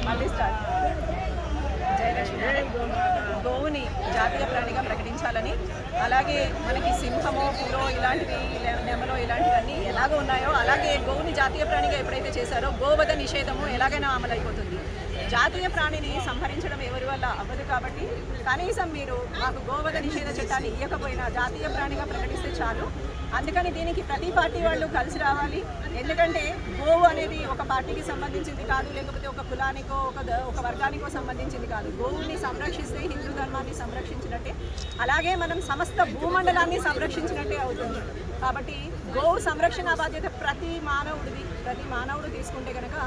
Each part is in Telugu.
మళ్ళీ స్టార్ట్. జయలక్ష్మి గోవుని జాతీయ ప్రాణిగా ప్రకటించాలని, అలాగే మనకి సింహమో పులో ఇలాంటివి నెమలో ఇలాంటివన్నీ ఎలాగో ఉన్నాయో అలాగే గోవుని జాతీయ ప్రాణిగా ఎప్పుడైతే చేశారో గోవధ నిషేధము ఎలాగైనా అమలైపోతుంది. జాతీయ ప్రాణిని సంహరించడం ఎవరి వల్ల అవ్వదు కాబట్టి కనీసం మీరు మాకు గోవధ నిషేధ చట్టాన్ని ఇవ్వకపోయినా జాతీయ ప్రాణిగా ప్రకటిస్తే చాలు. అందుకని దీనికి ప్రతి పార్టీ వాళ్ళు కలిసి రావాలి. ఎందుకంటే గోవు అనేది ఒక పార్టీకి సంబంధించింది కాదు, లేకపోతే ఒక కులానికో ఒక వర్గానికో సంబంధించింది కాదు. గోవుని సంరక్షిస్తే హిందూ ధర్మాన్ని సంరక్షించినట్టే, అలాగే మనం సమస్త భూమండలాన్ని సంరక్షించినట్టే అవుతుంది. కాబట్టి గోవు సంరక్షణ బాధ్యత ప్రతి మానవుడు తీసుకుంటే కనుక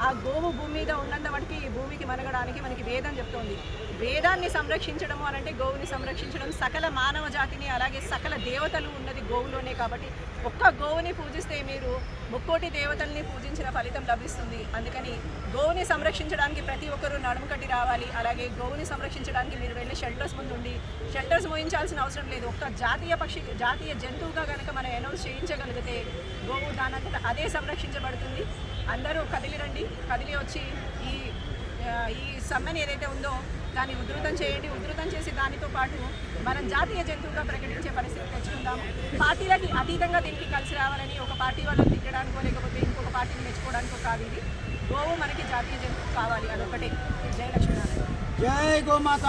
ఆ గోవు భూమి మీద ఉన్నంత వాటికి ఈ భూమికి మనగడానికి మనకి వేదం చెప్తోంది. వేదాన్ని సంరక్షించడము అనంటే గోవుని సంరక్షించడం. సకల మానవ జాతిని అలాగే సకల దేవతలు ఉన్నది గోవులోనే. కాబట్టి ఒక్క గోవుని పూజిస్తే మీరు ముక్కోటి దేవతల్ని పూజించిన ఫలితం లభిస్తుంది. అందుకని గోవుని సంరక్షించడానికి ప్రతి ఒక్కరూ నడుము కట్టి రావాలి. అలాగే గోవుని సంరక్షించడానికి మీరు వెళ్ళి షెల్టర్స్ ముందు ఉండి షెల్టర్స్ మోయించాల్సిన అవసరం లేదు. ఒక్క జాతీయ జంతువుగా కనుక మనం అనౌన్స్ చేయించగలిగితే గోవు దానంతట అదే సంరక్షించబడుతుంది. అందరూ కదిలి వచ్చి ఈ సమ్మెని ఏదైతే ఉందో దాన్ని ఉధృతం చేయండి. ఉధృతం చేసి దానితో పాటు మనం జాతీయ జంతువుగా ప్రకటించే పరిస్థితి తెచ్చుకుందాము. పార్టీలకి అతీతంగా దీనికి కలిసి రావాలని, ఒక పార్టీ వాళ్ళని తిట్టడానికో లేకపోతే ఇంకొక పార్టీని మెచ్చుకోవడానికో కాదు. ఇది గోవు మనకి జాతీయ జంతువు కావాలి, అదొకటే. జయలక్ష్మి. జై గోమాత.